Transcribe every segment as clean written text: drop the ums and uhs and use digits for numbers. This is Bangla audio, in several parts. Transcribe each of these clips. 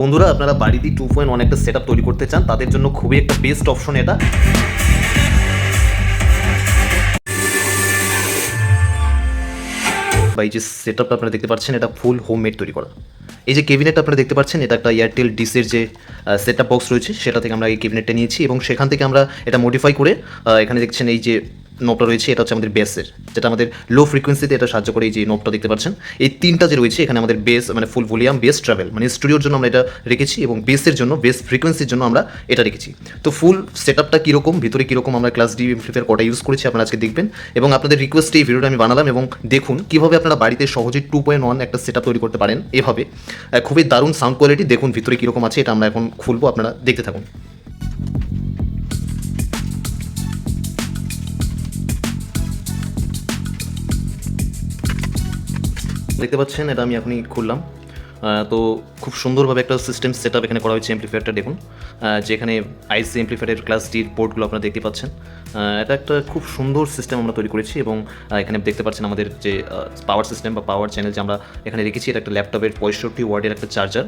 বন্ধুরা আপনারা বাড়িতে 2.1 একটা সেটআপ তৈরি করতে চান, তাদের জন্য খুবই একটা বেস্ট অপশন এটা। বা এই যে সেটআপটা আপনারা দেখতে পাচ্ছেন, এটা ফুল হোমমেড তৈরি করা। এই যে ক্যাবিনেট আপনারা দেখতে পাচ্ছেন, এটা একটা এয়ারটেল ডিসের যে সেটআপ বক্স রয়েছে সেটা থেকে আমরা এই ক্যাবিনেটটা নিয়েছি এবং সেখান থেকে আমরা এটা মডিফাই করে এখানে দেখছেন এই যে নোবটা রয়েছে, এটা হচ্ছে আমাদের বেসের, যেটা আমাদের লো ফ্রিকোয়েন্সিতে এটা সাহায্য করে। এই যে নোবটা দেখতে পাচ্ছেন, এই তিনটা যে রয়েছে এখানে আমাদের বেস মানে ফুল ভলিউম বেস ট্রাভেল মানে স্টুডিওর জন্য আমরা এটা রেখেছি এবং বেসের জন্য বেস ফ্রিকোয়েন্সির জন্য আমরা এটা রেখেছি। তো ফুল সেটআপটা কীরকম, ভিতরে কীরকম আমরা ক্লাস ডি এমপ্লিফায়ার কটা ইউজ করেছি আপনারা আজকে দেখবেন এবং আপনাদের রিকোয়েস্টে এই ভিডিওটা আমি বানালাম এবং দেখুন কীভাবে আপনারা বাড়িতে সহজেই 2.1 একটা সেটআপ তৈরি করতে পারেন এভাবে। খুবই দারুণ সাউন্ড কোয়ালিটি, দেখুন ভিতরে কীরকম আছে এটা আমরা এখন খুলবো, আপনারা দেখতে থাকুন। দেখতে পাচ্ছেন এটা আমি এখনই খুললাম। তো খুব সুন্দরভাবে একটা সিস্টেম সেটআপ এখানে করা হয়েছে এমপ্লিফায়ারটা দেখুন, যেখানে আইসি এমপ্লিফায়ারের ক্লাস ডির পোর্টগুলো আপনারা দেখতে পাচ্ছেন। এটা একটা খুব সুন্দর সিস্টেম আমরা তৈরি করেছি এবং এখানে দেখতে পাচ্ছেন আমাদের যে পাওয়ার সিস্টেম বা পাওয়ার চ্যানেল যে আমরা এখানে রেখেছি, এটা একটা ল্যাপটপের 65 ওয়াটের একটা চার্জার,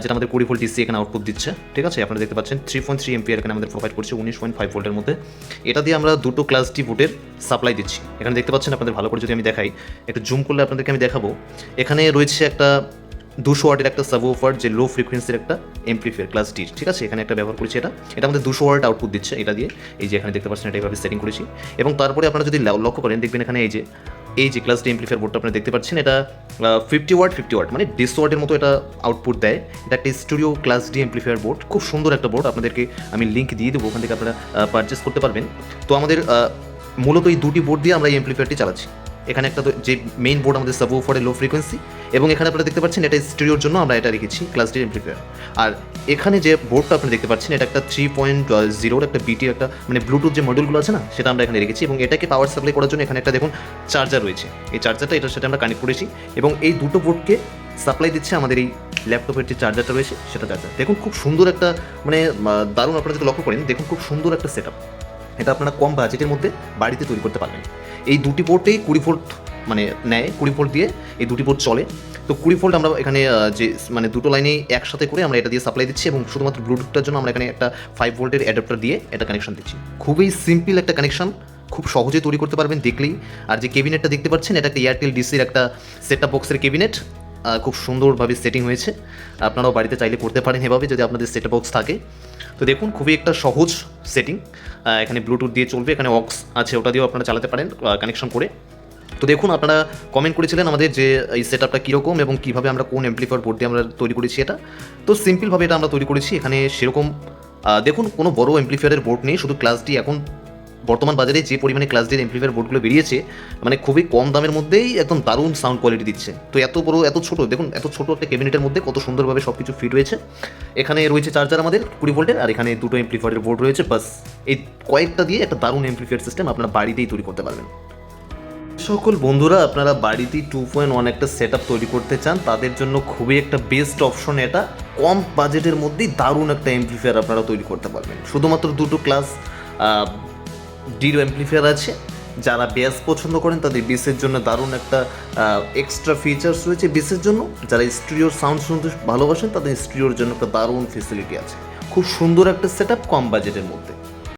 যেটা আমাদের 20 ভোল্ট ডিসি এখানে আউটপুট দিচ্ছে। ঠিক আছে, আপনারা দেখতে পাচ্ছেন 3.3 এমপিআর এখানে আমাদের প্রোভাইড করছে 19.5 ভোল্টের মধ্যে। এটা দিয়ে আমরা দুটো ক্লাস ডি ভোল্টের সাপ্লাই দিচ্ছি। এখানে দেখতে পাচ্ছেন, আপনাদের ভালো করে যদি আমি দেখাই, একটু জুম করলে আপনাদেরকে আমি দেখাবো। এখানে রয়েছে একটা 200 ওয়াটের একটা সাবওুফার, যে লো ফ্রিকোয়েন্সির একটা এমপ্লিফায়ার ক্লাস ডি। ঠিক আছে, এখানে একটা ব্যবহার করেছি। এটা আমাদের 200 ওয়াট আউটপুট দিচ্ছে এটা দিয়ে। এই যে এখানে দেখতে পাচ্ছেন, এটা এইভাবে সেটিং করেছি এবং তারপরে আপনারা যদি লক্ষ্য করেন দেখবেন এখানে এই যে ক্লাস ডি এমপ্লিফায়ার বোর্ডটা আপনারা দেখতে পাচ্ছেন, এটা 50 ওয়াট মানে 150 ওয়াটের মতো এটা আউটপুট দেয়। এটা একটা studio class D amplifier board, খুব সুন্দর একটা বোর্ড। আপনাদেরকে আমি লিঙ্ক দিয়ে দেবো, ওখান থেকে আপনারা পারচেস করতে পারবেন। তো আমাদের মূলত এই দুটি বোর্ড দিয়ে আমরা এই এমপ্লিফায়ারটি চালাচ্ছি। এখানে একটা যে মেইন বোর্ড আমাদের সাবওুফারের লো ফ্রিকোয়েন্সি এবং এখানে আপনারা দেখতে পাচ্ছেন এটা স্টিরিওর জন্য আমরা এটা রেখেছি ক্লাস ডি এমপ্লিফায়ার। আর এখানে যে বোর্ডটা আপনারা দেখতে পাচ্ছেন, এটা একটা 3.0 একটা বিটির একটা মানে ব্লুটুথ যে মডিউলগুলো আছে না, সেটা আমরা এখানে রেখেছি এবং এটাকে পাওয়ার সাপ্লাই করার জন্য এখানে একটা দেখুন চার্জার রয়েছে। এই চার্জারটা এটার সাথে আমরা কানেক্ট করেছি এবং এই দুটো বোর্ডকে সাপ্লাই দিচ্ছে আমাদের এই ল্যাপটপের যে চার্জারটা রয়েছে সেটা চার্জার। দেখুন খুব সুন্দর একটা মানে দারুণ, আপনারা যদি লক্ষ্য করেন দেখুন খুব সুন্দর একটা সেটআপ। এটা আপনারা কম বাজেটের মধ্যে বাড়িতে তৈরি করতে পারবেন। এই দুটি বোর্ডেই 20 ভোল্ট মানে নেয়, 20 ভোল্ট দিয়ে এই দুটি বোর্ড চলে। তো 20 ভোল্ট আমরা এখানে যে মানে দুটো লাইনেই একসাথে করে আমরা এটা দিয়ে সাপ্লাই দিচ্ছি এবং শুধুমাত্র ব্লুটুথটার জন্য আমরা এখানে একটা 5 ভোল্টের অ্যাডাপ্টার দিয়ে এটা কানেকশন দিচ্ছি। খুবই সিম্পল একটা কানেকশন, খুব সহজে তৈরি করতে পারবেন দেখলেই। আর যে ক্যাবিনেটটা দেখতে পাচ্ছেন, এটা একটা এয়ারটেল ডিসির একটা সেটআপ বক্সের ক্যাবিনেট, খুব সুন্দরভাবে সেটিং হয়েছে। আপনারাও বাড়িতে চাইলে করতে পারেন এভাবে যদি আপনাদের সেটআপ বক্স থাকে। তো দেখুন খুবই একটা সহজ সেটিং, এখানে ব্লুটুথ দিয়ে চলবে, এখানে অক্স আছে ওটা দিয়েও আপনারা চালাতে পারেন কানেকশন করে। তো দেখুন আপনারা কমেন্ট করেছিলেন আমাদের যে এই সেটআপটা কীরকম এবং কীভাবে আমরা কোন এমপ্লিফায়ার বোর্ড দিয়ে আমরা তৈরি করেছি এটা। তো সিম্পলভাবে এটা আমরা তৈরি করেছি। এখানে সেরকম দেখুন কোনো বড় এমপ্লিফায়ারের বোর্ড নেই, শুধু ক্লাস ডি। এখন বর্তমান বাজারে যে পরিমাণে ক্লাস ডির এমপ্লিফায়ার বোর্ডগুলো বেরিয়েছে, মানে খুবই কম দামের মধ্যেই একদম দারুণ সাউন্ড কোয়ালিটি দিচ্ছে। তো এত বড় এত ছোটো, দেখুন এত ছোটো একটা ক্যাবিনেটের মধ্যে কত সুন্দরভাবে সব কিছু ফিট হয়েছে। এখানে রয়েছে চার্জার আমাদের 20 ভোল্টের, আর এখানে দুটো এমপ্লিফায়ারের বোর্ড রয়েছে। বাস এই কয়েকটা দিয়ে একটা দারুণ এমপ্লিফায়ার সিস্টেম আপনারা বাড়িতেই তৈরি করতে পারবেন। সকল বন্ধুরা আপনারা বাড়িতেই 2.1 একটা সেটআপ তৈরি করতে চান, তাদের জন্য খুবই একটা বেস্ট অপশন এটা। কম বাজেটের মধ্যেই দারুণ একটা এমপ্লিফায়ার আপনারা তৈরি করতে পারবেন। শুধুমাত্র দুটো ক্লাস ডির এমপ্লিফায়ার আছে। যারা বেস পছন্দ করেন তাদের বেসের জন্য দারুণ একটা এক্সট্রা ফিচার্স রয়েছে বেসের জন্য। যারা স্টুডিওর সাউন্ড শুনতে ভালোবাসেন তাদের স্টুডিওর জন্য একটা দারুণ ফেসিলিটি আছে। খুব সুন্দর একটা সেটআপ কম বাজেটের মধ্যে।